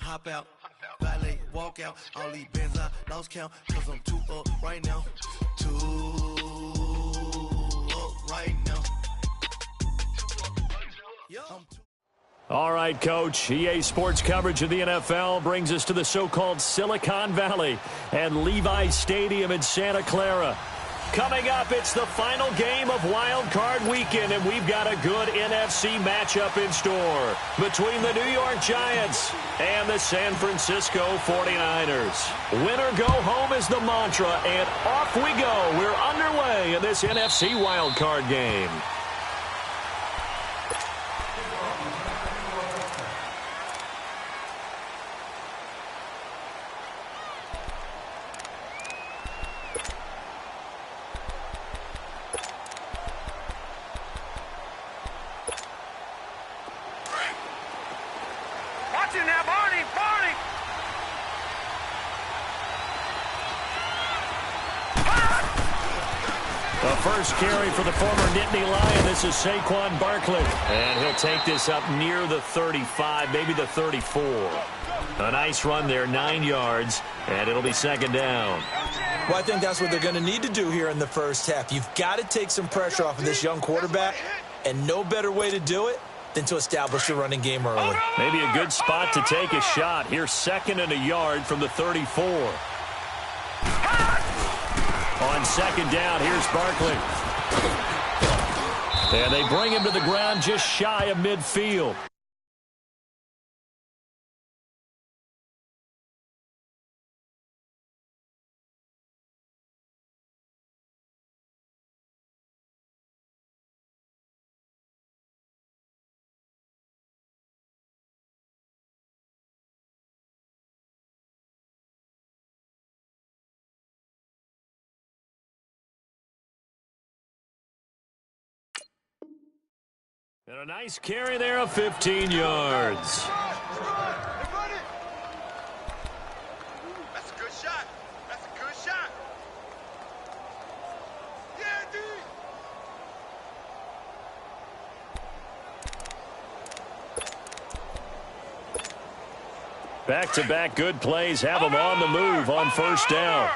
Hop out, valet, walk out, all these bands I lost count, cause I'm too up right now, too up right now. All right, Coach, EA Sports coverage of the NFL brings us to the so-called Silicon Valley and Levi's Stadium in Santa Clara. Coming up, it's the final game of Wild Card Weekend, and we've got a good NFC matchup in store between the New York Giants and the San Francisco 49ers. Win or go home is the mantra, and off we go. We're underway in this NFC Wild Card game. The first carry for the former Nittany Lion. This is Saquon Barkley. And he'll take this up near the 35, maybe the 34. A nice run there, 9 yards, and it'll be second down. Well, I think that's what they're going to need to do here in the first half. You've got to take some pressure off of this young quarterback, and no better way to do it than to establish the running game early. Maybe a good spot to take a shot. Here's second and a yard from the 34. On second down, here's Barkley. And they bring him to the ground just shy of midfield. And a nice carry there of 15 yards. That's a good shot. That's a good shot. Yeah, dude. Back-to-back good plays have them on the move on first down.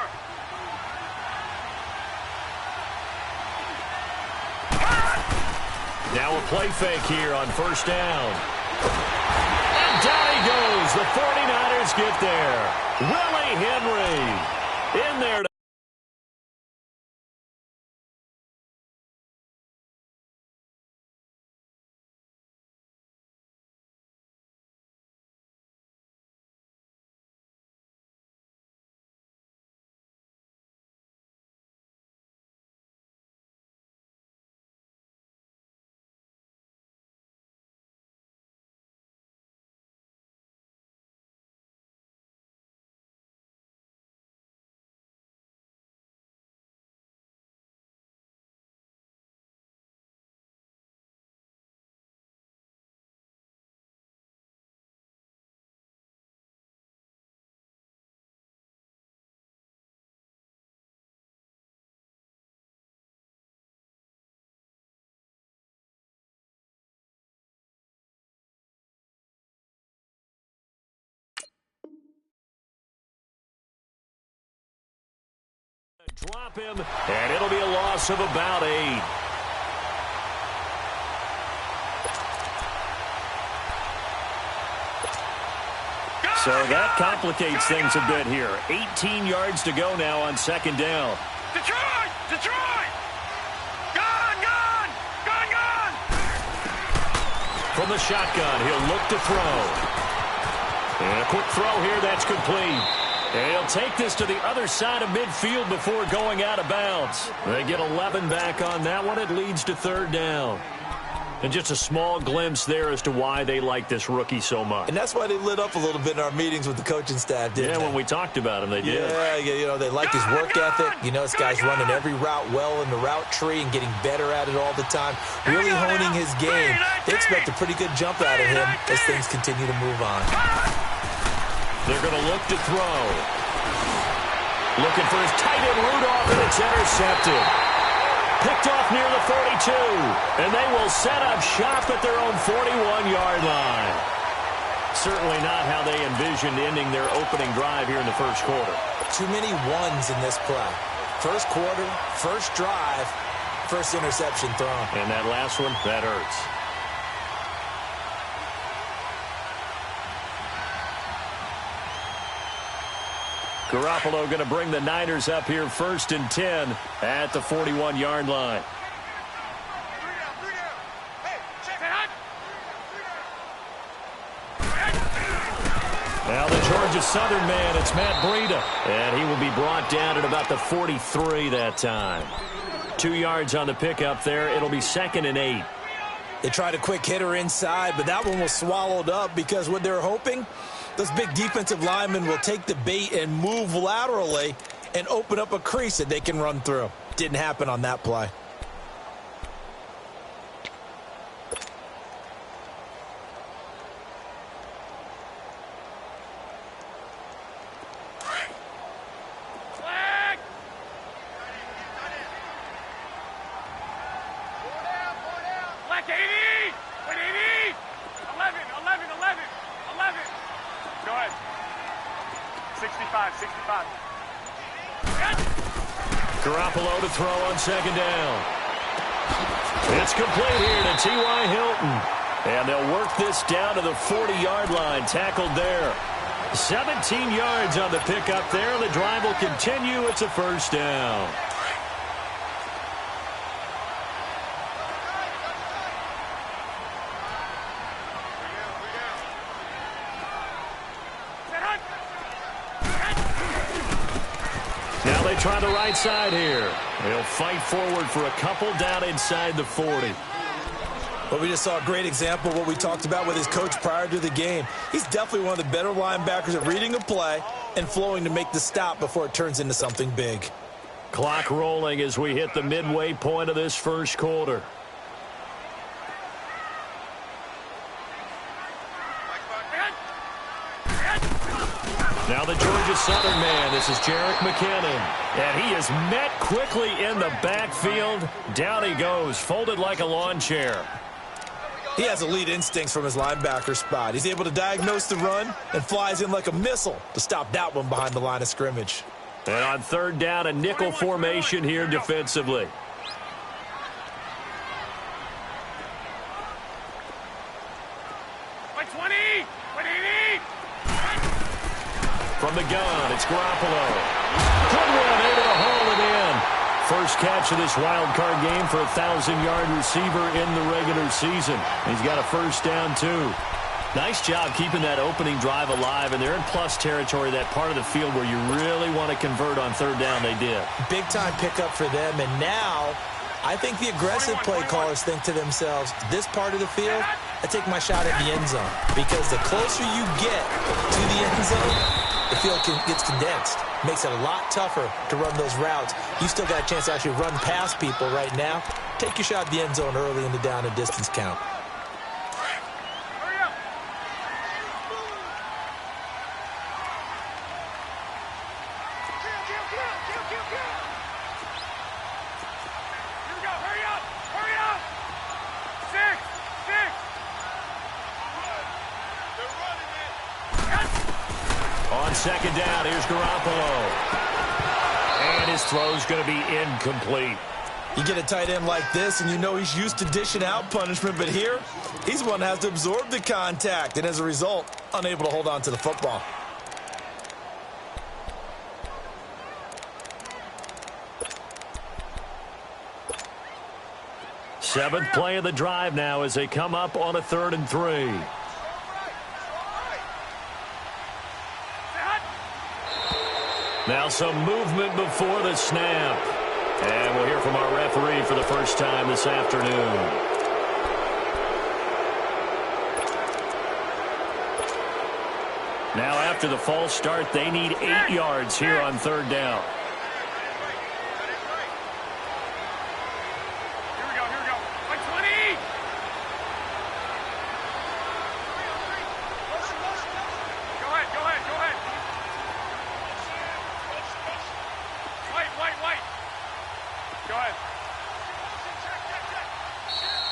Now a play fake here on first down. And down he goes. The 49ers get there. Willie Henry in there. Drop him, and it'll be a loss of about 8. So that complicates things a bit here. 18 yards to go now on second down. Detroit! Detroit! Gone! Gone! Gone! Gone! From the shotgun, he'll look to throw. And a quick throw here, that's complete. And he'll take this to the other side of midfield before going out of bounds. They get 11 back on that one. It leads to third down. And just a small glimpse there as to why they like this rookie so much. And that's why they lit up a little bit in our meetings with the coaching staff, didn't they? When we talked about him, they did. Yeah, they like his work ethic. This guy's running every route well in the route tree and getting better at it all the time, really honing his game. They expect a pretty good jump out of him as things continue to move on. They're going to look to throw. Looking for his tight end Rudolph, and it's intercepted. Picked off near the 42, and they will set up shop at their own 41-yard line. Certainly not how they envisioned ending their opening drive here in the first quarter. Too many ones in this play. First quarter, first drive, first interception thrown. And that last one, that hurts. Garoppolo going to bring the Niners up here 1st and 10 at the 41-yard line. Now the Georgia Southern man, it's Matt Breida. And he will be brought down at about the 43 that time. 2 yards on the pickup there. It'll be 2nd and 8. They tried a quick hitter inside, but that one was swallowed up because what they're hoping, those big defensive linemen will take the bait and move laterally and open up a crease that they can run through. Didn't happen on that play. Garoppolo to throw on 2nd down. It's complete here to T.Y. Hilton. And they'll work this down to the 40-yard line. Tackled there. 17 yards on the pickup there. The drive will continue. It's a 1st down. Now they try the right side here. They'll fight forward for a couple down inside the 40. Well, we just saw a great example of what we talked about with his coach prior to the game. He's definitely one of the better linebackers at reading a play and flowing to make the stop before it turns into something big. Clock rolling as we hit the midway point of this first quarter. Now the Georgia Southern man, this is Jerick McKinnon. And he is met quickly in the backfield. Down he goes, folded like a lawn chair. He has elite instincts from his linebacker spot. He's able to diagnose the run and flies in like a missile to stop that one behind the line of scrimmage. And on 3rd down, a nickel formation here defensively. From the gun, it's Garoppolo. Good one, able to haul it in. First catch of this wild card game for a 1,000-yard receiver in the regular season. He's got a 1st down, too. Nice job keeping that opening drive alive, and they're in plus territory, that part of the field where you really want to convert on 3rd down. They did. Big-time pickup for them, and now I think the aggressive play callers think to themselves, this part of the field, I take my shot at the end zone, because the closer you get to the end zone, the field gets condensed. Makes it a lot tougher to run those routes. You still got a chance to actually run past people right now. Take your shot at the end zone early in the down and distance count. On 2nd down, here's Garoppolo. And his throw's going to be incomplete. You get a tight end like this, and you know he's used to dishing out punishment, but here, he's the one that has to absorb the contact, and as a result, unable to hold on to the football. Seventh play of the drive now as they come up on a 3rd and 3. Now some movement before the snap. And we'll hear from our referee for the first time this afternoon. Now after the false start, they need 8 yards here on third down. Here we go. Like 20! Go ahead. White. Go ahead.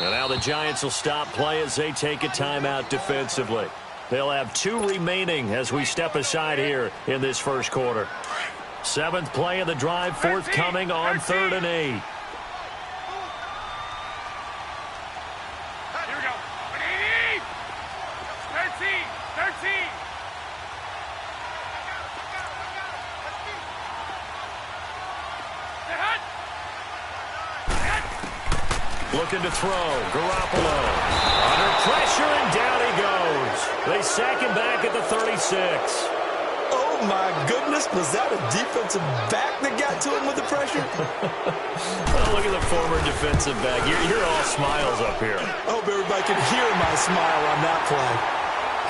And now the Giants will stop play as they take a timeout defensively. They'll have 2 remaining as we step aside here in this first quarter. 7th play of the drive, forthcoming on 3rd and 8. Here we go. 13. Looking to throw. Garoppolo under pressure, and down he goes. They sack him back at the 36. Oh, my goodness. Was that a defensive back that got to him with the pressure? Oh, look at the former defensive back. You're all smiles up here. I hope everybody can hear my smile on that play.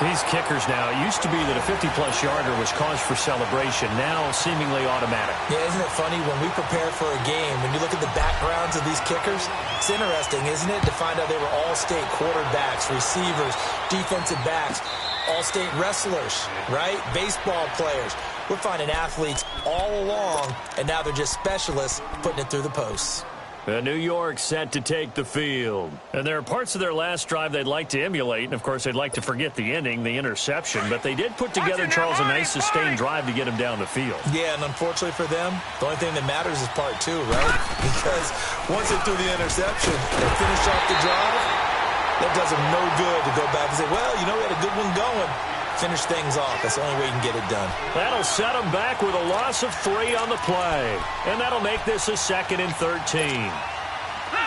These kickers now, it used to be that a 50-plus yarder was cause for celebration, now seemingly automatic. Yeah, isn't it funny when we prepare for a game, when you look at the backgrounds of these kickers, it's interesting, isn't it, to find out they were all-state quarterbacks, receivers, defensive backs, all-state wrestlers, right? Baseball players. We're finding athletes all along, and now they're just specialists putting it through the posts. And New York set to take the field. And there are parts of their last drive they'd like to emulate. And, of course, they'd like to forget the ending, the interception. But they did put together, Charles, a nice sustained drive to get him down the field. Yeah, and unfortunately for them, the only thing that matters is part 2, right? Because once they threw the interception, they finished off the drive. That does them no good to go back and say, well, you know, we had a good one going. Finish things off. That's the only way you can get it done. That'll set them back with a loss of 3 on the play. And that'll make this a 2nd and 13.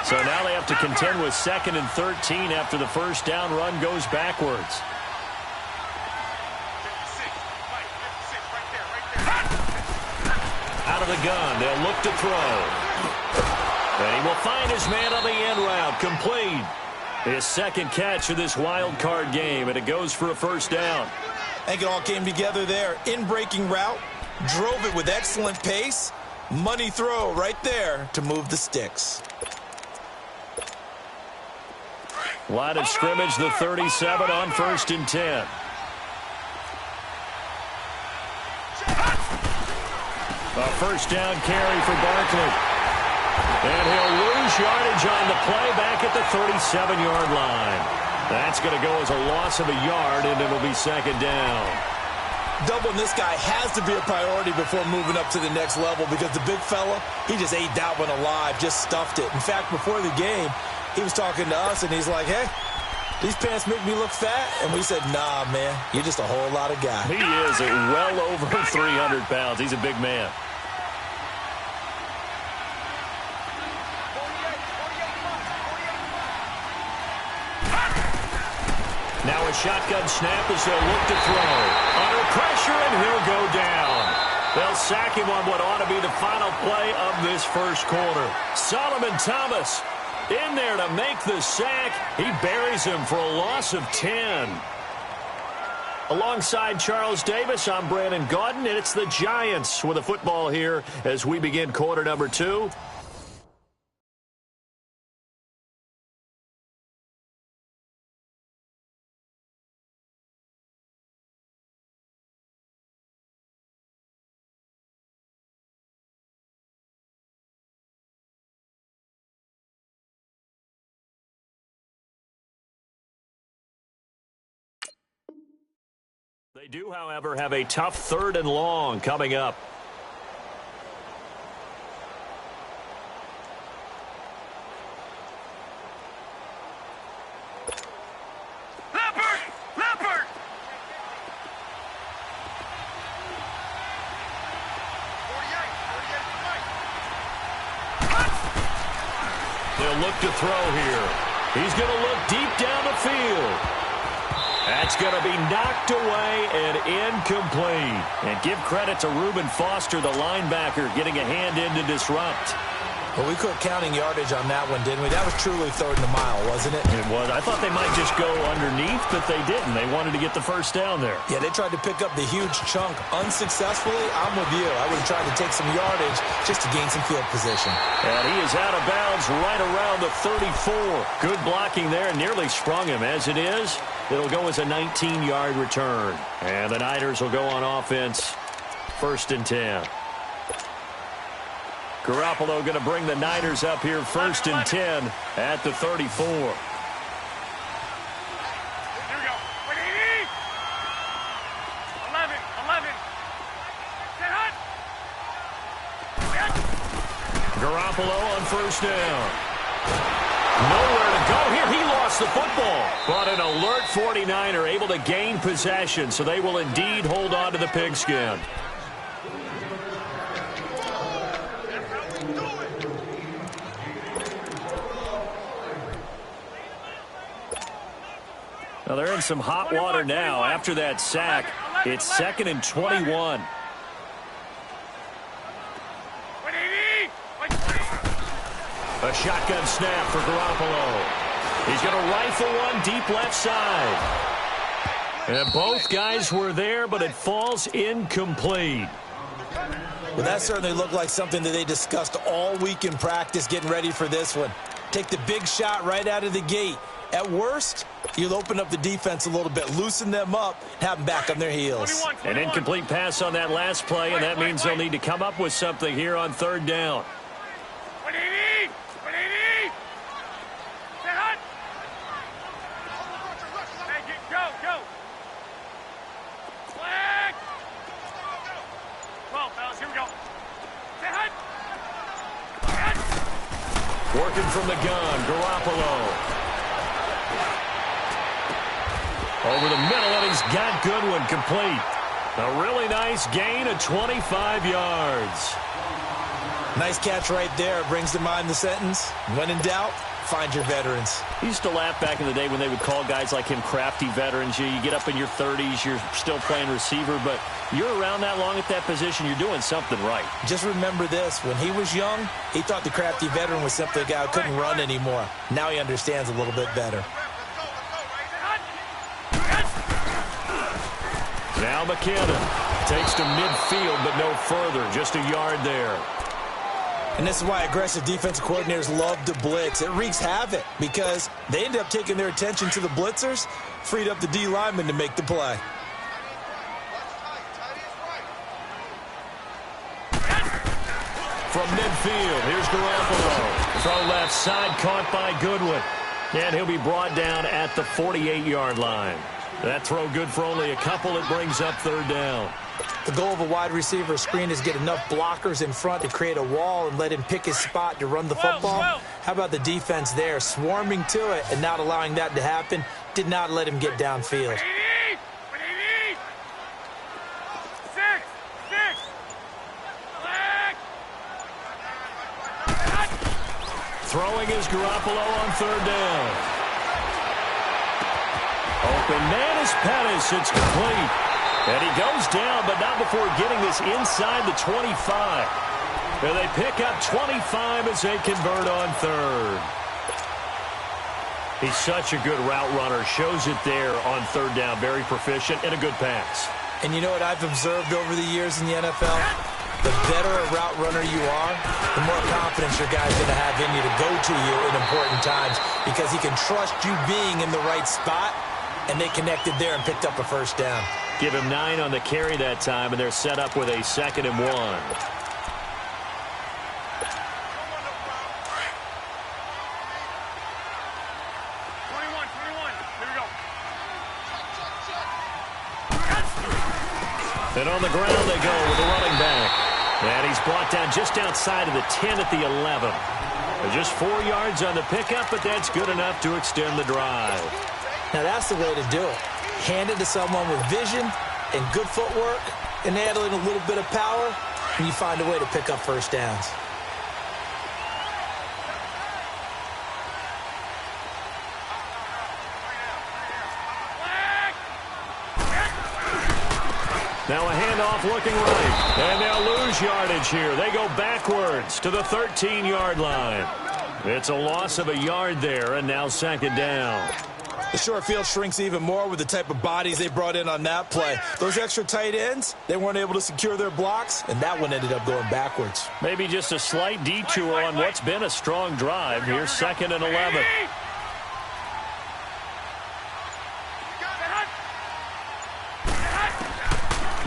So now they have to contend with 2nd and 13 after the first down run goes backwards. Out of the gun, they'll look to throw. And he will find his man on the end route, complete. His 2nd catch of this wild card game, and it goes for a first down. I think it all came together there. In-breaking route, drove it with excellent pace. Money throw right there to move the sticks. Line of scrimmage, the 37 on 1st and 10. A first down carry for Barkley. And he'll lose yardage on the play back at the 37-yard line. That's going to go as a loss of a yard, and it'll be 2nd down. Doubling this guy has to be a priority before moving up to the next level because the big fella, he just ate that one alive, just stuffed it. In fact, before the game, he was talking to us, and he's like, hey, these pants make me look fat. And we said, nah, man, you're just a whole lot of guy. He is well over 300 pounds. He's a big man. Now a shotgun snap as they'll look to throw. Under pressure, and he'll go down. They'll sack him on what ought to be the final play of this first quarter. Solomon Thomas in there to make the sack. He buries him for a loss of 10. Alongside Charles Davis, I'm Brandon Gaudin, and it's the Giants with a football here as we begin quarter number 2. They do, however, have a tough 3rd and long coming up. Leopard! They'll look to throw here. He's going to look deep down the field. That's going to be knocked away and incomplete. And give credit to Reuben Foster, the linebacker, getting a hand in to disrupt. Well, we quit counting yardage on that one, didn't we? That was truly third and a mile, wasn't it? It was. I thought they might just go underneath, but they didn't. They wanted to get the first down there. Yeah, they tried to pick up the huge chunk unsuccessfully. I'm with you. I would have tried to take some yardage just to gain some field position. And he is out of bounds right around the 34. Good blocking there, nearly sprung him. As it is, it'll go as a 19-yard return. And the Niners will go on offense, 1st and 10. Garoppolo going to bring the Niners up here 1st and 10 at the 34. Here we go. 11. Set hot. Garoppolo on 1st down. Nowhere to go here. He lost the football. But an alert 49er able to gain possession, so they will indeed hold on to the pigskin. Now they're in some hot water now after that sack. It's 2nd and 21. A shotgun snap for Garoppolo. He's going to rifle one deep left side. And both guys were there, but it falls incomplete. Well, that certainly looked like something that they discussed all week in practice getting ready for this one. Take the big shot right out of the gate. At worst, you'll open up the defense a little bit, loosen them up, have them back on their heels. 21. An incomplete pass on that last play, and that means they'll need to come up with something here on 3rd down. 180. Set hot. Hey, go. Flag. 12, fellas. Here we go. Set hot. Working from the gun, Garoppolo. Over the middle, and he's got Goodwin complete. A really nice gain of 25 yards. Nice catch right there. Brings to mind the sentence, when in doubt, find your veterans. He used to laugh back in the day when they would call guys like him crafty veterans. You get up in your 30s, you're still playing receiver, but you're around that long at that position, you're doing something right. Just remember this. When he was young, he thought the crafty veteran was simply a guy who couldn't run anymore. Now he understands a little bit better. Now McKinnon takes to midfield, but no further. Just a yard there. And this is why aggressive defensive coordinators love to blitz. It wreaks havoc because they end up taking their attention to the blitzers, freed up the D lineman to make the play. From midfield, here's Garoppolo. Throw left side, caught by Goodwin. And he'll be brought down at the 48-yard line. That throw good for only a couple. It brings up 3rd down. The goal of a wide receiver screen is get enough blockers in front to create a wall and let him pick his spot to run the football. How about the defense there, swarming to it and not allowing that to happen? Did not let him get downfield. 6. Flag. Throwing is Garoppolo on 3rd down. Open man is Pettis. It's complete. And he goes down, but not before getting this inside the 25. And they pick up 25 as they convert on 3rd. He's such a good route runner. Shows it there on 3rd down. Very proficient and a good pass. And you know what I've observed over the years in the NFL? The better a route runner you are, the more confidence your guy's going to have in you to go to you in important times because he can trust you being in the right spot. And they connected there and picked up a 1st down. Give him 9 on the carry that time, and they're set up with a 2nd and 1. 21. Here we go. And on the ground they go with the running back. And he's brought down just outside of the 10 at the 11. Just 4 yards on the pickup, but that's good enough to extend the drive. Now that's the way to do it. Hand it to someone with vision and good footwork and add in a little bit of power, and you find a way to pick up 1st downs. Now a handoff looking right. And they'll lose yardage here. They go backwards to the 13-yard line. It's a loss of a yard there, and now second down. The short field shrinks even more with the type of bodies they brought in on that play. Those extra tight ends, they weren't able to secure their blocks, and that one ended up going backwards. Maybe just a slight detour on what's been a strong drive. Here's second and 11.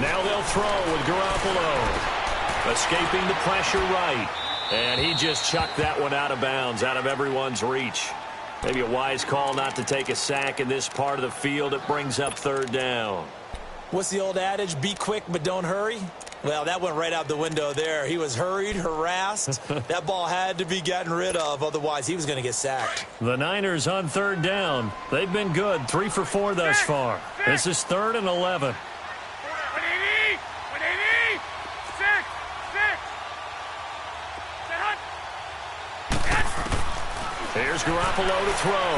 Now they'll throw with Garoppolo. Escaping the pressure right. And he just chucked that one out of bounds, out of everyone's reach. Maybe a wise call not to take a sack in this part of the field. It brings up third down. What's the old adage? Be quick, but don't hurry. Well, that went right out the window there. He was hurried, harassed. That ball had to be gotten rid of. Otherwise, he was going to get sacked. The Niners on third down. They've been good. 3 for 4 thus far. This is third and 11. Here's Garoppolo to throw.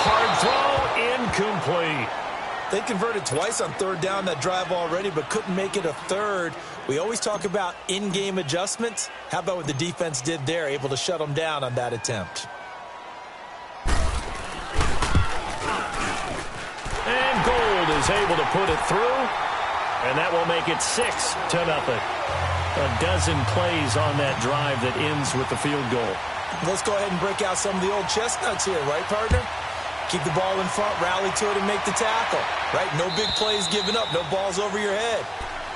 Hard throw, incomplete. They converted twice on third down that drive already, but couldn't make it a third. We always talk about in-game adjustments. How about what the defense did there, able to shut them down on that attempt? And Gold is able to put it through, and that will make it 6-0. A dozen plays on that drive that ends with the field goal. Let's go ahead and break out some of the old chestnuts here, right, partner? Keep the ball in front, rally to it, and make the tackle, right? No big plays given up, no balls over your head.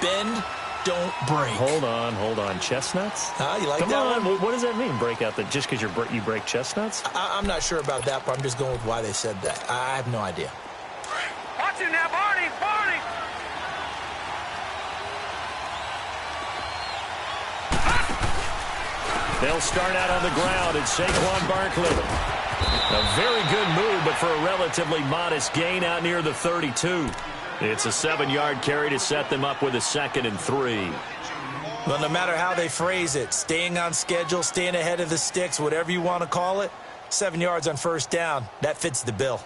Bend, don't break. Hold on. Chestnuts? You like Come that on. one? What does that mean, break out? That just because you break chestnuts? I'm not sure about that, but I'm just going with why they said that. I have no idea. Watch him now, Barney! Barney! They'll start out on the ground. It's Saquon Barkley. A very good move, but for a relatively modest gain out near the 32. It's a 7-yard carry to set them up with a 2nd and 3. Well, no matter how they phrase it, staying on schedule, staying ahead of the sticks, whatever you want to call it, 7 yards on first down, that fits the bill.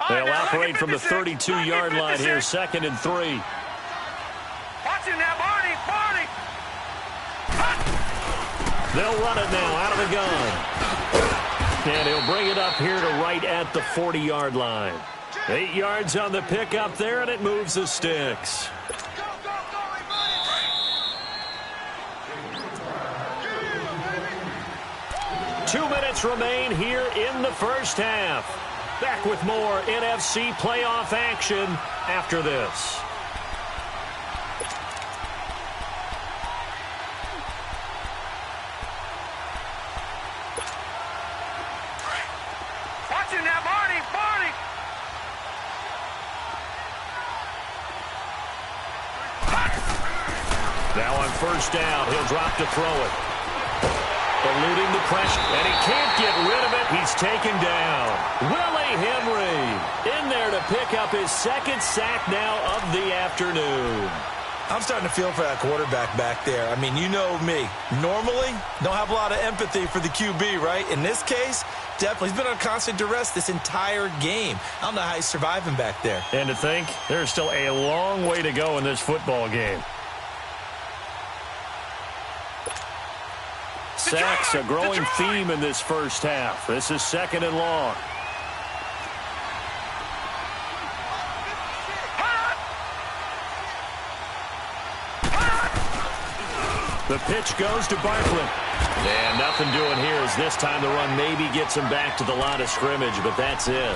They'll operate from the 32-yard line here, 2nd and 3. Watch him now, Barney! Barney! They'll run it now out of the gun. And he'll bring it up here to right at the 40-yard line. 8 yards on the pickup there, and it moves the sticks. 2 minutes remain here in the first half. Back with more NFC playoff action after this. Watch him now, Barney! Barney! Now on first down, he'll drop to throw it. Eluding the pressure, and he can't get rid of it. He's taken down. Willie Henry in there to pick up his 2nd sack now of the afternoon. I'm starting to feel for that quarterback back there. I mean, you know me. Normally, don't have a lot of empathy for the QB, right? In this case, definitely. He's been on constant duress this entire game. I don't know how he's surviving back there. And to think, there's still a long way to go in this football game. Sacks, a growing theme in this first half. This is 2nd and long. The pitch goes to Barkley. And nothing doing here as this time the run maybe gets him back to the line of scrimmage, but that's it.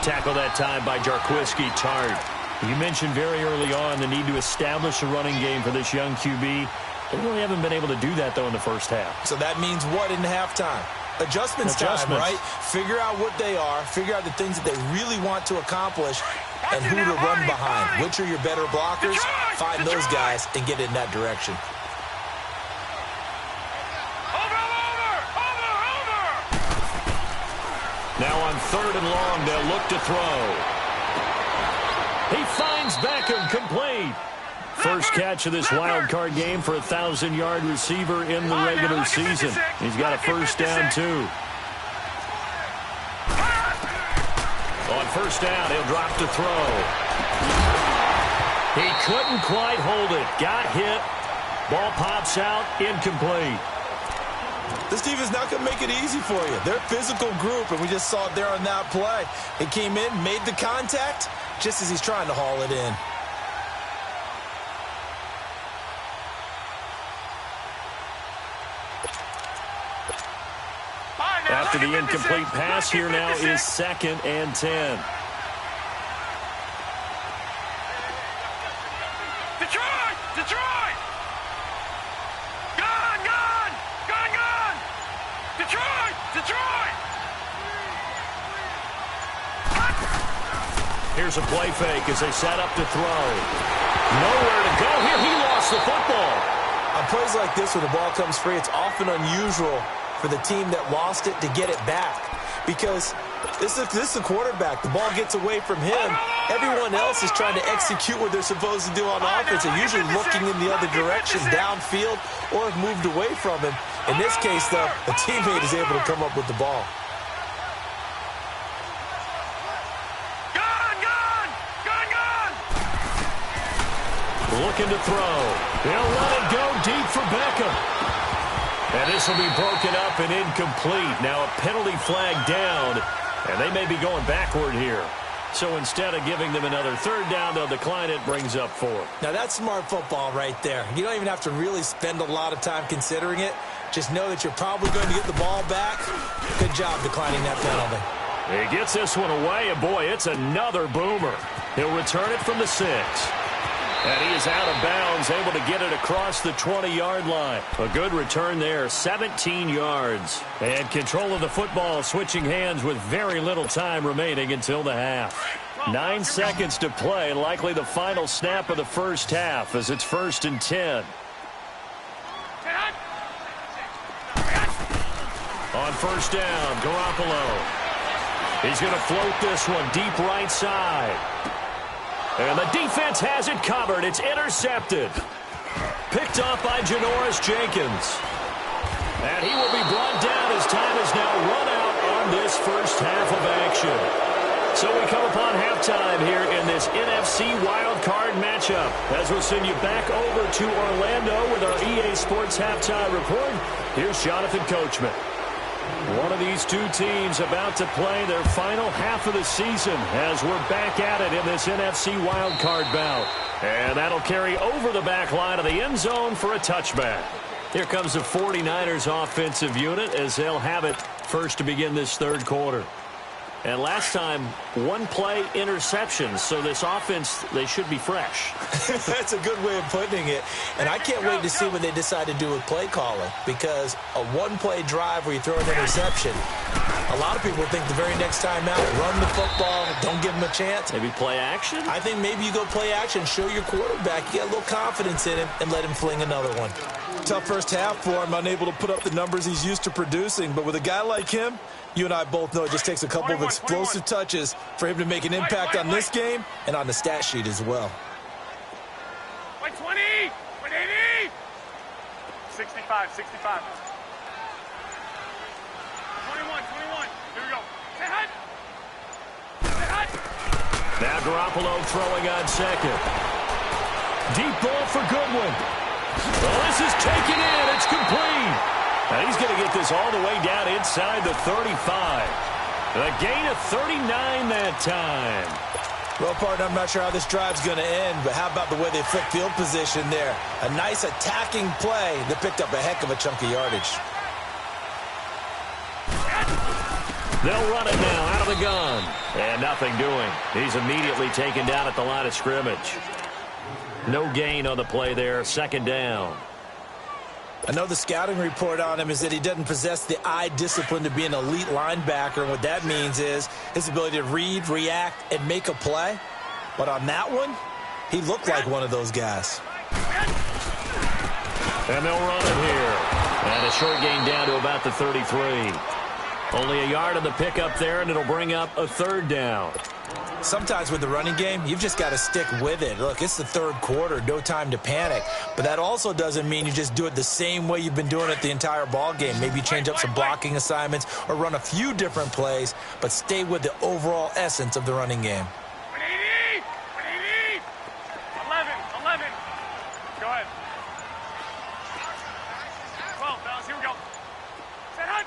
Tackle that time by Jarquiski Tart. You mentioned very early on the need to establish a running game for this young QB. They really haven't been able to do that, though, in the first half. So that means what in halftime? Adjustments time, right? Figure out what they are, figure out the things that they really want to accomplish, and who to run behind. Which are your better blockers? Find those guys and get in that direction. Now on 3rd and long, they'll look to throw. He finds Beckham complete. First catch of this wild card game for a 1,000-yard receiver in the regular season. He's got a first down, too. On first down, he'll drop to throw. He couldn't quite hold it. Got hit. Ball pops out, incomplete. This defense is not going to make it easy for you. They're a physical group, and we just saw it there on that play. He came in, made the contact, just as he's trying to haul it in. After the incomplete pass, here now is 2nd and 10. Detroit! Gone! Detroit! Here's a play fake as they set up to throw. Nowhere to go here. He lost the football. On plays like this, when the ball comes free, it's often unusual for the team that lost it to get it back. Because this is a quarterback. The ball gets away from him. Everyone else is trying to execute what they're supposed to do on offense. They're usually looking in the other direction, downfield, or have moved away from him. In this case, though, a teammate is able to come up with the ball. Looking to throw. He'll let it go deep for Beckham. And this will be broken up and incomplete. Now a penalty flag down, and they may be going backward here. So instead of giving them another third down, they'll decline it, brings up 4. Now that's smart football right there. You don't even have to really spend a lot of time considering it. Just know that you're probably going to get the ball back. Good job declining that penalty. He gets this one away, and boy, it's another boomer. He'll return it from the 6. And he is out of bounds, able to get it across the 20-yard line. A good return there, 17 yards. And control of the football switching hands with very little time remaining until the half. 9 seconds to play, likely the final snap of the first half as it's 1st and 10. On first down, Garoppolo. He's going to float this one deep right side. And the defense has it covered. It's intercepted. Picked off by Janoris Jenkins. And he will be brought down as time is now run out on this first half of action. So we come upon halftime here in this NFC wildcard matchup. As we'll send you back over to Orlando with our EA Sports halftime report. Here's Jonathan Coachman. One of these two teams about to play their final half of the season as we're back at it in this NFC wildcard bout. And that'll carry over the back line of the end zone for a touchback. Here comes the 49ers offensive unit as they'll have it first to begin this third quarter. And last time, one play interception, so this offense, they should be fresh. That's a good way of putting it. And I can't wait to see what they decide to do with play calling, because a one-play drive where you throw an interception, a lot of people think the very next time out, run the football, don't give them a chance. Maybe play action? I think maybe you go play action, show your quarterback, you get a little confidence in him, and let him fling another one. Tough first half for him, unable to put up the numbers he's used to producing. But with a guy like him, you and I both know it just takes a couple of explosive touches for him to make an impact on this game and on the stat sheet as well. 20, 180, 65, 65. 21. Here we go. Say hut. Now Garoppolo throwing on second. Deep ball for Goodwin. Well, this is taken in. It's complete. And he's going to get this all the way down inside the 35. A gain of 39 that time. Well, partner, I'm not sure how this drive's going to end, but how about the way they flipped field position there? A nice attacking play that picked up a heck of a chunk of yardage. They'll run it now out of the gun. And nothing doing. He's immediately taken down at the line of scrimmage. No gain on the play there. Second down. I know the scouting report on him is that he doesn't possess the eye discipline to be an elite linebacker. And what that means is his ability to read, react, and make a play. But on that one, he looked like one of those guys. And they'll run it here. And a short gain down to about the 33. Only a yard on the pickup there, and it'll bring up a third down. Sometimes with the running game, you've just got to stick with it. Look, it's the third quarter, no time to panic. But that also doesn't mean you just do it the same way you've been doing it the entire ball game. Maybe change up some blocking assignments or run a few different plays, but stay with the overall essence of the running game. 11. Go ahead. 12, fellas, here we go. Set hut.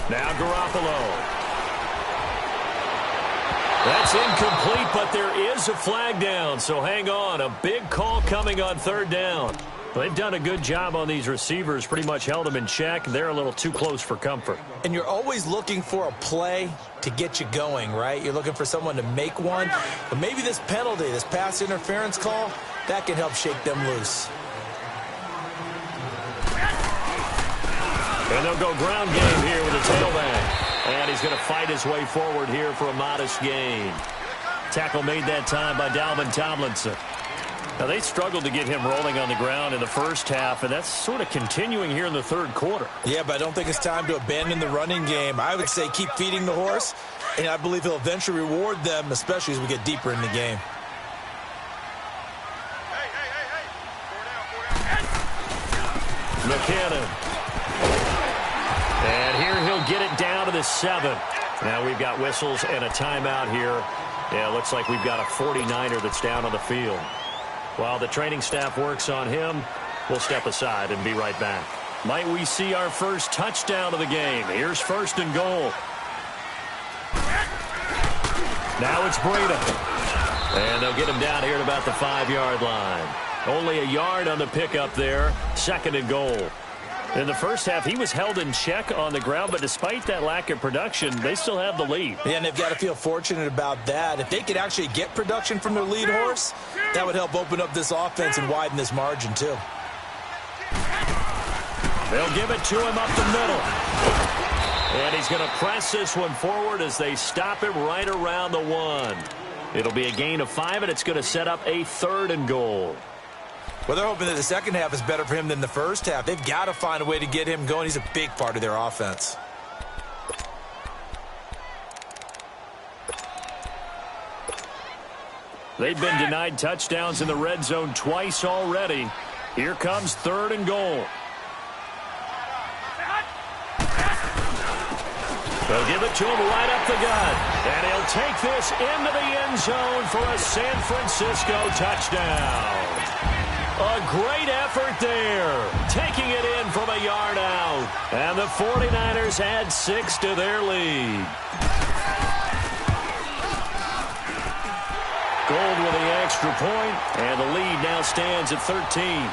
Now Garoppolo. That's incomplete, but there is a flag down, so hang on. A big call coming on third down. They've done a good job on these receivers, pretty much held them in check. They're a little too close for comfort. And you're always looking for a play to get you going, right? You're looking for someone to make one. But maybe this penalty, this pass interference call, that can help shake them loose. And they'll go ground game here with a tailback. And he's going to fight his way forward here for a modest gain. Tackle made that time by Dalvin Tomlinson. Now, they struggled to get him rolling on the ground in the first half, and that's sort of continuing here in the third quarter. Yeah, but I don't think it's time to abandon the running game. I would say keep feeding the horse, and I believe he'll eventually reward them, especially as we get deeper in the game. McKinnon. And here he'll get it down to the 7. Now we've got whistles and a timeout here. Yeah, it looks like we've got a 49er that's down on the field. While the training staff works on him, we'll step aside and be right back. Might we see our first touchdown of the game? Here's first and goal. Now it's Breda. And they'll get him down here at about the 5-yard line. Only a yard on the pickup there. Second and goal. In the first half, he was held in check on the ground, but despite that lack of production, they still have the lead. Yeah, and they've got to feel fortunate about that. If they could actually get production from their lead horse, that would help open up this offense and widen this margin, too. They'll give it to him up the middle. And he's going to press this one forward as they stop him right around the 1. It'll be a gain of 5, and it's going to set up a third and goal. Well, they're hoping that the second half is better for him than the first half. They've got to find a way to get him going. He's a big part of their offense. They've been denied touchdowns in the red zone twice already. Here comes third and goal. They'll give it to him right up the gut. And he'll take this into the end zone for a San Francisco touchdown. A great effort there, taking it in from a yard out. And the 49ers add 6 to their lead. Gold with the extra point, and the lead now stands at 13.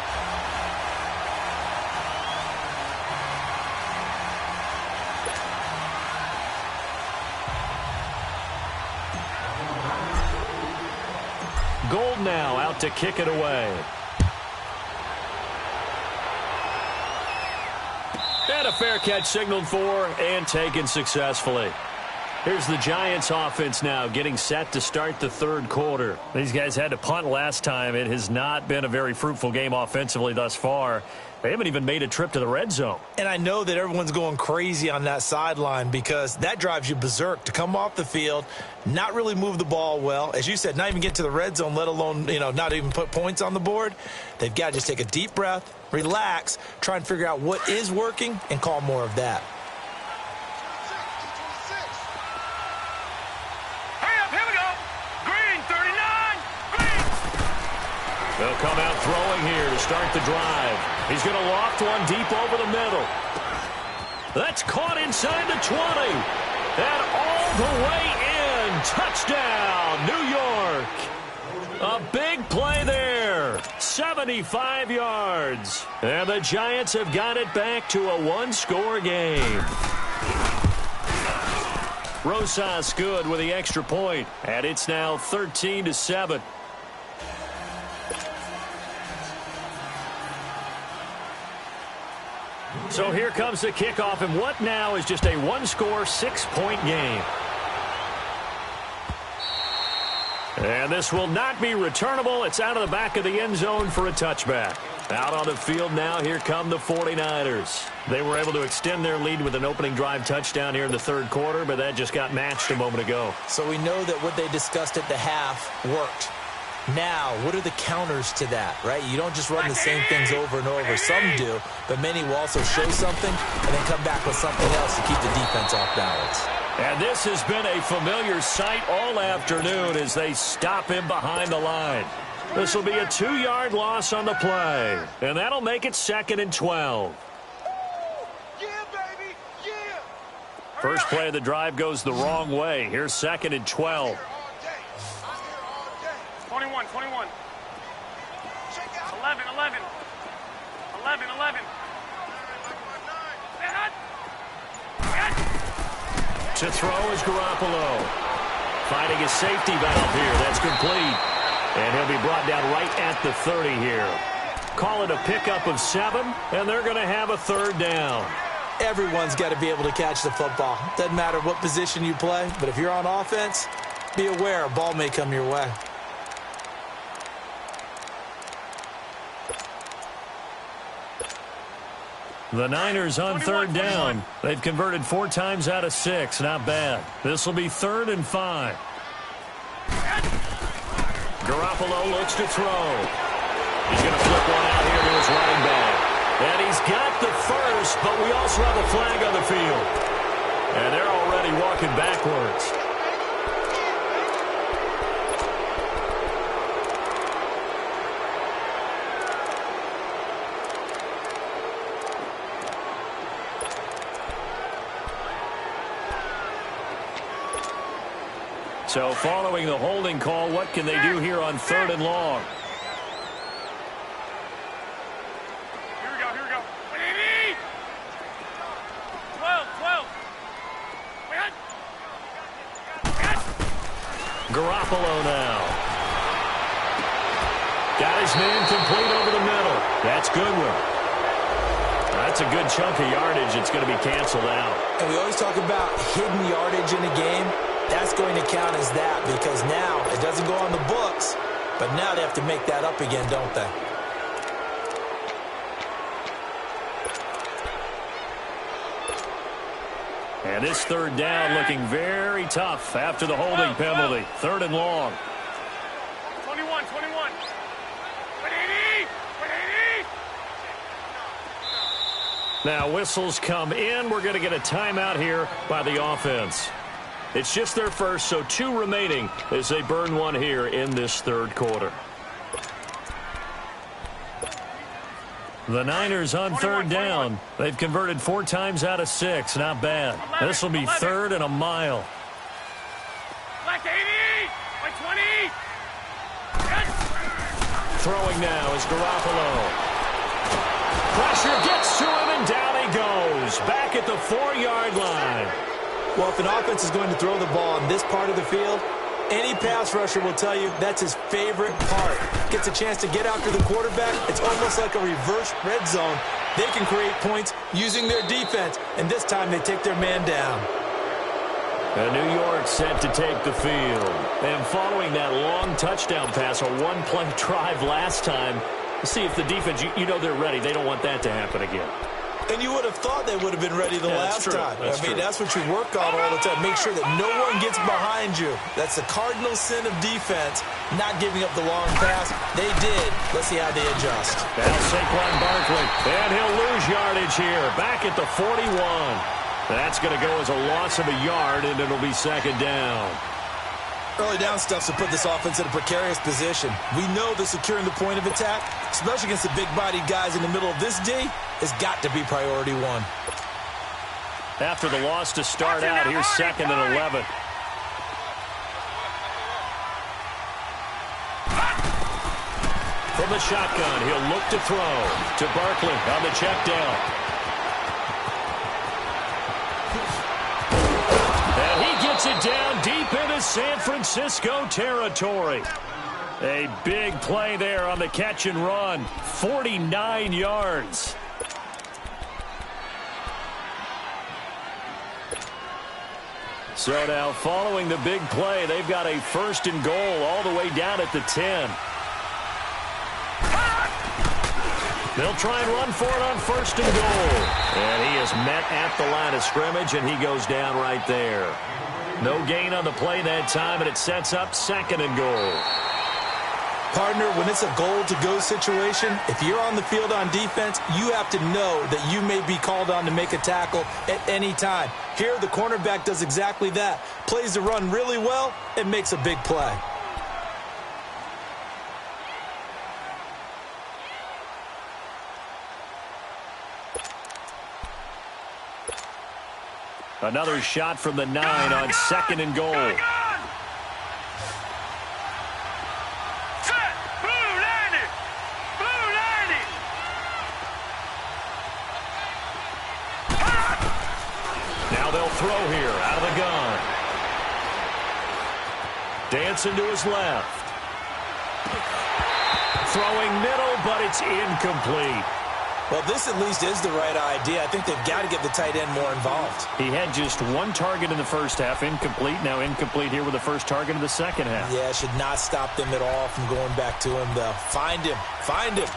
Gold now out to kick it away. And a fair catch signaled for and taken successfully. Here's the Giants offense now getting set to start the third quarter. These guys had to punt last time. It has not been a very fruitful game offensively thus far. They haven't even made a trip to the red zone. And I know that everyone's going crazy on that sideline because that drives you berserk to come off the field, not really move the ball well. As you said, not even get to the red zone, let alone, not even put points on the board. They've got to just take a deep breath, relax, try and figure out what is working and call more of that. They'll come out throwing here to start the drive. He's going to loft one deep over the middle. That's caught inside the 20. And all the way in. Touchdown, New York. A big play there. 75 yards. And the Giants have got it back to a one-score game. Rosas good with the extra point. And it's now 13-7. So here comes the kickoff, and what now is just a one-score, 6-point game. And this will not be returnable. It's out of the back of the end zone for a touchback. Out on the field now, here come the 49ers. They were able to extend their lead with an opening drive touchdown here in the third quarter, but that just got matched a moment ago. So we know that what they discussed at the half worked. Now, what are the counters to that, right? You don't just run the same things over and over. Some do, but many will also show something and then come back with something else to keep the defense off balance. And this has been a familiar sight all afternoon as they stop him behind the line. This will be a 2-yard loss on the play, and that'll make it 2nd and 12. Yeah, baby, yeah. First play of the drive goes the wrong way. Here's 2nd and 12. All day. I'm here all day. 21, 21. Check out. 11, 11. 11, 11. To throw is Garoppolo. Finding his safety valve here. That's complete. And he'll be brought down right at the 30 here. Call it a pickup of 7, and they're going to have a 3rd down. Everyone's got to be able to catch the football. Doesn't matter what position you play, but if you're on offense, be aware a ball may come your way. The Niners on 3rd down. They've converted 4 times out of 6. Not bad. This will be 3rd and 5. Garoppolo looks to throw. He's going to flip one out here to his running back. And he's got the first, but we also have a flag on the field. And they're already walking backwards. So following the holding call, what can they do here on 3rd and long? Here we go, here we go. 12, 12. Garoppolo now. Got his man complete over the middle. That's Goodwin. That's a good chunk of yardage. It's going to be canceled out. And we always talk about hidden yardage in a game. That's going to count as that because now it doesn't go on the books, but now they have to make that up again, don't they? And this 3rd down looking very tough after the holding penalty. 3rd and long. 21, 21. 180. Now whistles come in. We're going to get a timeout here by the offense. It's just their first, so 2 remaining as they burn one here in this 3rd quarter. The Niners on 3rd down. They've converted 4 times out of 6. Not bad. This will be 3rd and a mile. Black 80. White 20. Throwing now is Garoppolo. Pressure gets to him, and down he goes. Back at the 4-yard line. Well, if an offense is going to throw the ball in this part of the field, any pass rusher will tell you that's his favorite part. Gets a chance to get after the quarterback. It's almost like a reverse red zone. They can create points using their defense, and this time they take their man down. And New York set to take the field. And following that long touchdown pass, a 1-play drive last time, see if the defense, you know they're ready. They don't want that to happen again. And you would have thought they would have been ready the last time. That's true. That's what you work on all the time. Make sure that no one gets behind you. That's the cardinal sin of defense, not giving up the long pass. They did. Let's see how they adjust. Now Saquon Barkley, and he'll lose yardage here. Back at the 41. That's going to go as a loss of a yard, and it'll be 2nd down. Early down stuff to put this offense in a precarious position. We know that securing the point of attack, especially against the big-bodied guys in the middle of this D, has got to be priority 1. After the loss to start out, here's 2nd and 11. From the shotgun, he'll look to throw to Barkley on the check down. And he gets it down deep into San Francisco territory. A big play there on the catch and run. 49 yards. So now following the big play, they've got a 1st and goal all the way down at the 10. They'll try and run for it on 1st and goal. And he is met at the line of scrimmage, and he goes down right there. No gain on the play that time, and it sets up 2nd and goal. Partner, when it's a goal-to-go situation, if you're on the field on defense, you have to know that you may be called on to make a tackle at any time. Here, the cornerback does exactly that. Plays the run really well and makes a big play. Another shot from the 9 on 2nd and goal. Now they'll throw here out of the gun. Dancing to his left. Throwing middle, but it's incomplete. Well, this at least is the right idea. I think they've got to get the tight end more involved. He had just 1 target in the first half, incomplete. Now incomplete here with the first target in the second half. Yeah, should not stop them at all from going back to him, though. Find him. Find him.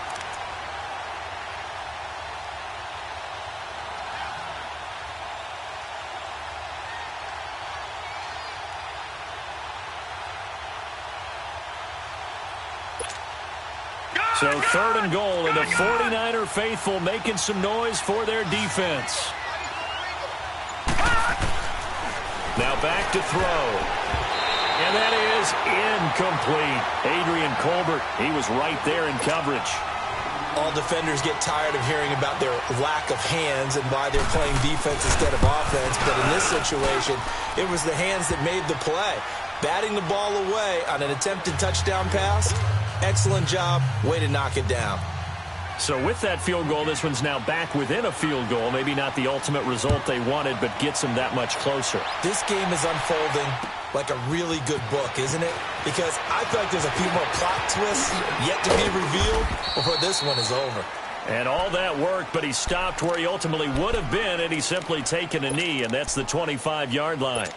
So 3rd and goal, and the 49er faithful making some noise for their defense. Now back to throw. And that is incomplete. Adrian Colbert, he was right there in coverage. All defenders get tired of hearing about their lack of hands and why they're playing defense instead of offense. But in this situation, it was the hands that made the play. Batting the ball away on an attempted touchdown pass. Excellent job. Way to knock it down. So with that field goal, this one's now back within a field goal. Maybe not the ultimate result they wanted, but gets them that much closer. This game is unfolding like a really good book, isn't it? Because I feel like there's a few more plot twists yet to be revealed before this one is over. And all that work, but he stopped where he ultimately would have been, and he's simply taken a knee, and that's the 25-yard line.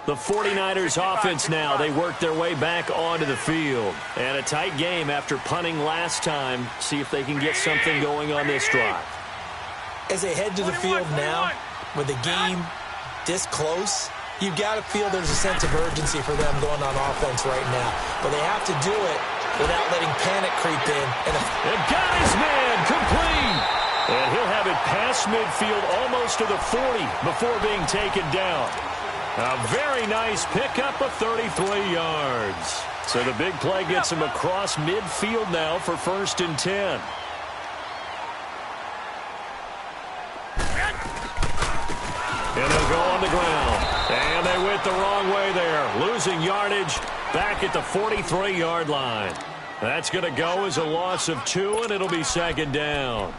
The 49ers offense now, they work their way back onto the field. And a tight game after punting last time. See if they can get something going on this drive. As they head to the field now, with the game this close, you've got to feel there's a sense of urgency for them going on offense right now. But they have to do it without letting panic creep in. And got his man complete. And he'll have it past midfield almost to the 40 before being taken down. A very nice pickup of 33 yards. So the big play gets him across midfield now for 1st and 10. And they'll go on the ground. And they went the wrong way there. Losing yardage back at the 43-yard line. That's going to go as a loss of 2, and it'll be 2nd down.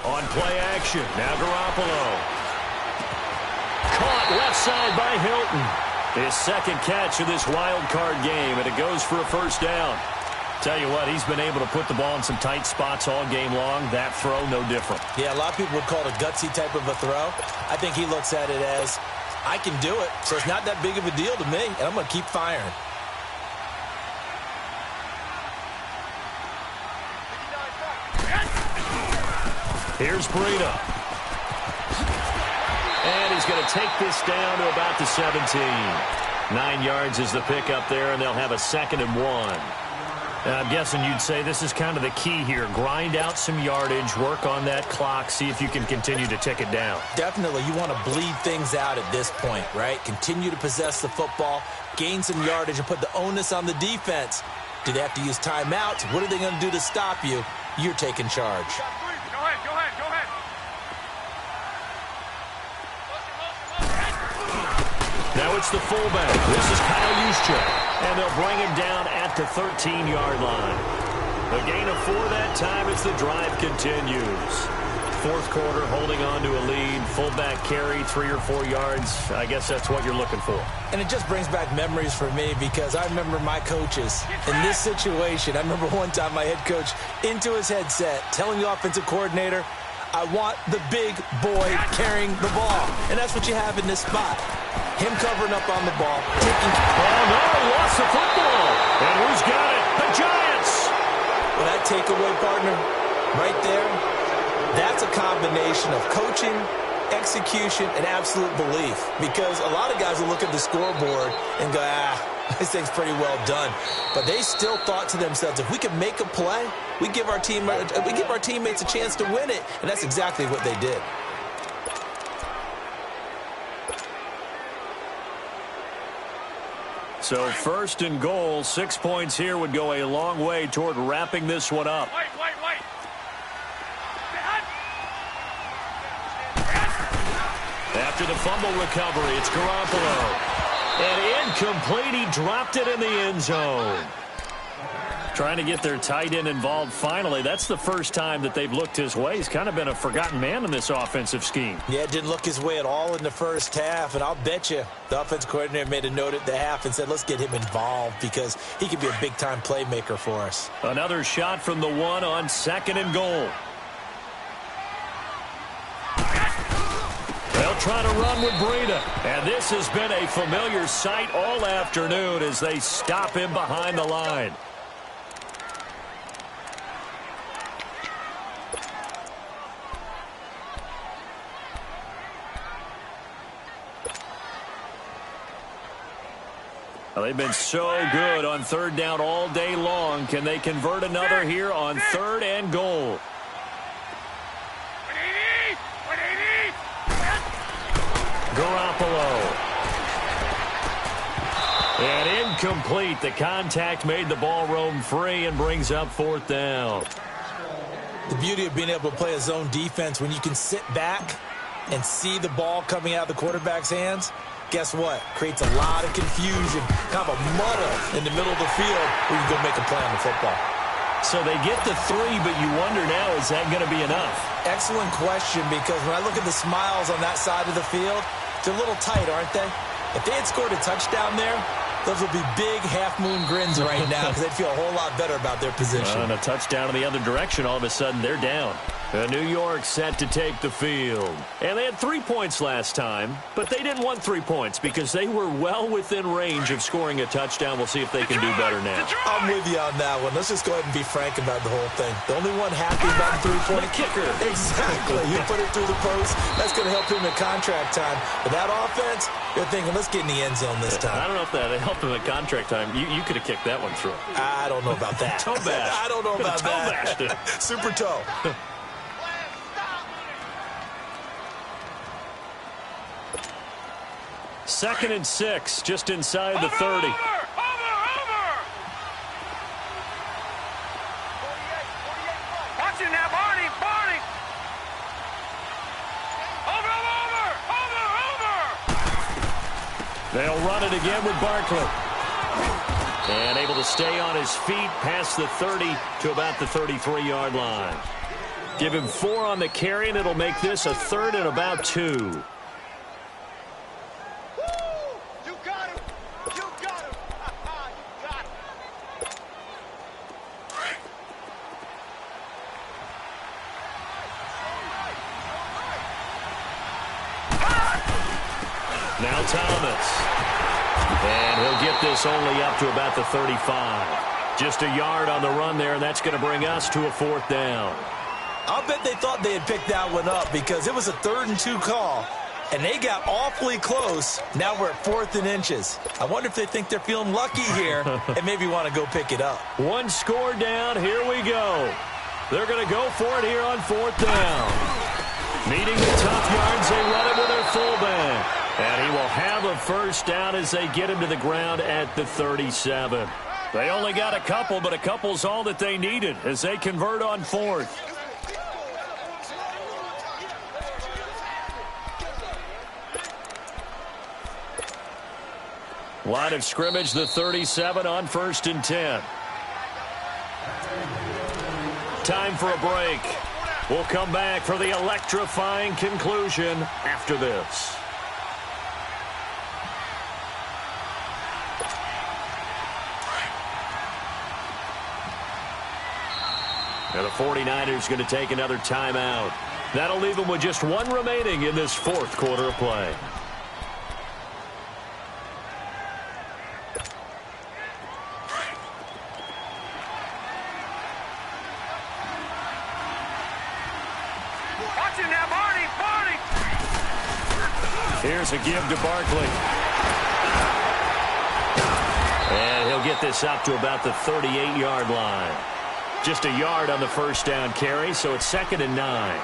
On play action, now Garoppolo. Caught left side by Hilton. His 2nd catch of this wild card game, and it goes for a 1st down. Tell you what, he's been able to put the ball in some tight spots all game long. That throw, no different. Yeah, a lot of people would call it a gutsy type of a throw. I think he looks at it as, I can do it, so it's not that big of a deal to me, and I'm going to keep firing. Here's Breida. And he's going to take this down to about the 17. 9 yards is the pickup there, and they'll have a 2nd and 1. And I'm guessing you'd say this is kind of the key here. Grind out some yardage, work on that clock, see if you can continue to tick it down. Definitely. You want to bleed things out at this point, right? Continue to possess the football, gain some yardage, and put the onus on the defense. Do they have to use timeouts? What are they going to do to stop you? You're taking charge. Go ahead. Now it's the fullback. This is Kyle Juszczyk. And they'll bring him down at the 13-yard line. A gain of 4 that time as the drive continues. fourth quarter, holding on to a lead, fullback carry, 3 or 4 yards. I guess that's what you're looking for. And it just brings back memories for me because I remember my coaches in this situation. I remember one time my head coach into his headset telling the offensive coordinator, I want the big boy carrying the ball. And that's what you have in this spot. Him covering up on the ball. Oh, no, lost the football. And who's got it? The Giants. Well, that takeaway, partner, right there, that's a combination of coaching, execution, and absolute belief. Because a lot of guys will look at the scoreboard and go, this thing's pretty well done. But they still thought to themselves, if we can make a play, we give our teammates a chance to win it. And that's exactly what they did. So first and goal, 6 points here would go a long way toward wrapping this one up. Wait. After the fumble recovery, it's Garoppolo. And incomplete, he dropped it in the end zone. Trying to get their tight end involved finally. That's the first time that they've looked his way. He's kind of been a forgotten man in this offensive scheme. Yeah, it didn't look his way at all in the first half. And I'll bet you the offensive coordinator made a note at the half and said, let's get him involved because he could be a big-time playmaker for us. Another shot from the 1 on 2nd and goal. They'll try to run with Breida. And this has been a familiar sight all afternoon as they stop him behind the line. Well, they've been so good on 3rd down all day long. Can they convert another here on 3rd and goal? Garoppolo. And incomplete. The contact made the ball roam free and brings up 4th down. The beauty of being able to play a zone defense when you can sit back and see the ball coming out of the quarterback's hands, guess what? Creates a lot of confusion, kind of a muddle in the middle of the field where you can go make a play on the football. So they get the 3, but you wonder now, is that going to be enough? Excellent question, because when I look at the smiles on that side of the field, they're a little tight, aren't they? If they had scored a touchdown there, those would be big half-moon grins right now because they'd feel a whole lot better about their position. And a touchdown in the other direction, all of a sudden they're down. New York set to take the field. And they had 3 points last time, but they didn't want 3 points because they were well within range of scoring a touchdown. We'll see if they can do better now. I'm with you on that one. Let's just go ahead and be frank about the whole thing. The only one happy about the 3-point kicker. Exactly. You put it through the post. That's going to help him in contract time. But that offense, you're thinking, let's get in the end zone this time. I don't know if that helped him at contract time. You could have kicked that one through. I don't know about that. Toe bash. I don't know about toe that. Bashed it. Super toe. Second and 6, just inside the 30. Over! Watch it now, Barney! Over! They'll run it again with Barkley. And able to stay on his feet past the 30 to about the 33-yard line. Give him 4 on the carry, and it'll make this a 3rd and about 2. Now Thomas. And he'll get this only up to about the 35. Just a yard on the run there, and that's going to bring us to a 4th down. I'll bet they thought they had picked that one up because it was a 3rd and 2 call, and they got awfully close. Now we're at 4th and inches. I wonder if they think they're feeling lucky here and maybe want to go pick it up. 1 score down. Here we go. They're going to go for it here on 4th down. Needing the tough yards, they run it with their fullback. And he will have a 1st down as they get him to the ground at the 37. They only got a couple, but a couple's all that they needed as they convert on 4th. Line of scrimmage, the 37 on 1st and 10. Time for a break. We'll come back for the electrifying conclusion after this. Now the 49ers going to take another timeout. That'll leave them with just one remaining in this fourth quarter of play. Watch it now, Barney! Barney! Here's a give to Barkley. And he'll get this up to about the 38-yard line. Just a yard on the first down carry, so it's 2nd and 9.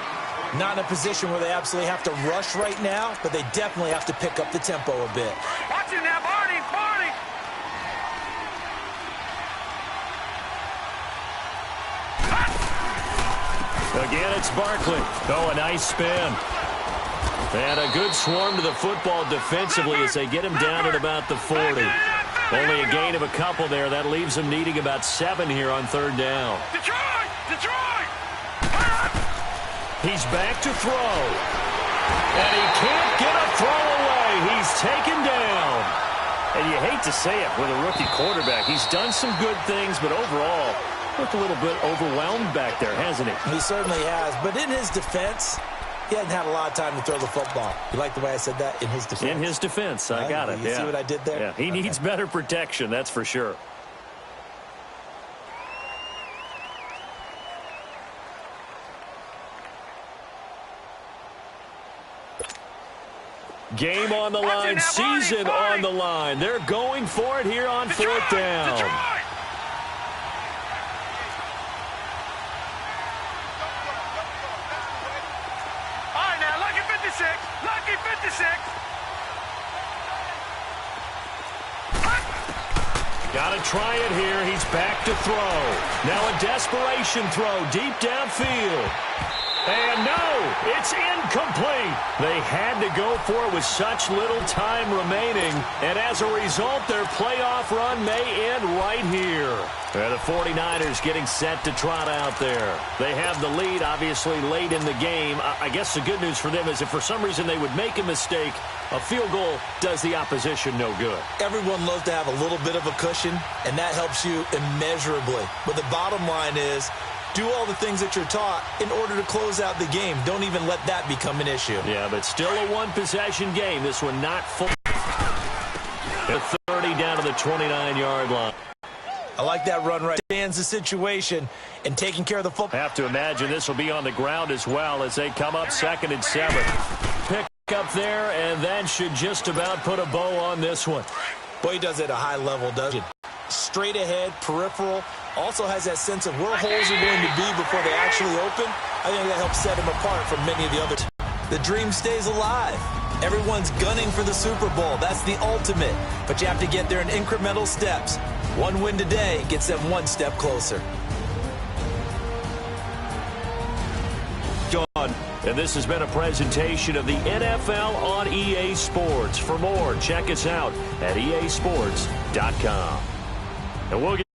Not in a position where they absolutely have to rush right now, but they definitely have to pick up the tempo a bit. Watch it now, Barney! Barney! Again, it's Barkley. Oh, a nice spin. And a good swarm to the football defensively as they get him down at about the 40. Only a gain of a couple there. That leaves them needing about 7 here on 3rd down. Detroit! Detroit! He's back to throw. And he can't get a throw away. He's taken down. And you hate to say it with a rookie quarterback. He's done some good things, but overall, looked a little bit overwhelmed back there, hasn't he? He certainly has. But in his defense, he hasn't had a lot of time to throw the football. You like the way I said that? In his defense? In his defense. I got it. You see what I did there? Yeah, he needs better protection, that's for sure. Game on the line, season on the line. They're going for it here on 4th down. Detroit! All right, now, lucky 56. Lucky 56. Got to try it here. He's back to throw. Now a desperation throw deep downfield. And no, it's incomplete. They had to go for it with such little time remaining. And as a result, their playoff run may end right here. And the 49ers getting set to trot out there. They have the lead, obviously, late in the game. I guess the good news for them is if for some reason they would make a mistake, a field goal does the opposition no good. Everyone loves to have a little bit of a cushion, and that helps you immeasurably. But the bottom line is, do all the things that you're taught in order to close out the game. Don't even let that become an issue. Yeah, but still a one-possession game. This one not full. The 30 down to the 29-yard line. I like that run right. Stands the situation and taking care of the football. Have to imagine this will be on the ground as well as they come up 2nd and 7. Pick up there, and that should just about put a bow on this one. Boy, he does it at a high level, doesn't he? Straight ahead, peripheral. Also has that sense of where holes are going to be before they actually open. I think that helps set him apart from many of the others. The dream stays alive. Everyone's gunning for the Super Bowl. That's the ultimate. But you have to get there in incremental steps. One win today gets them one step closer. John, and this has been a presentation of the NFL on EA Sports. For more, check us out at easports.com. And we'll get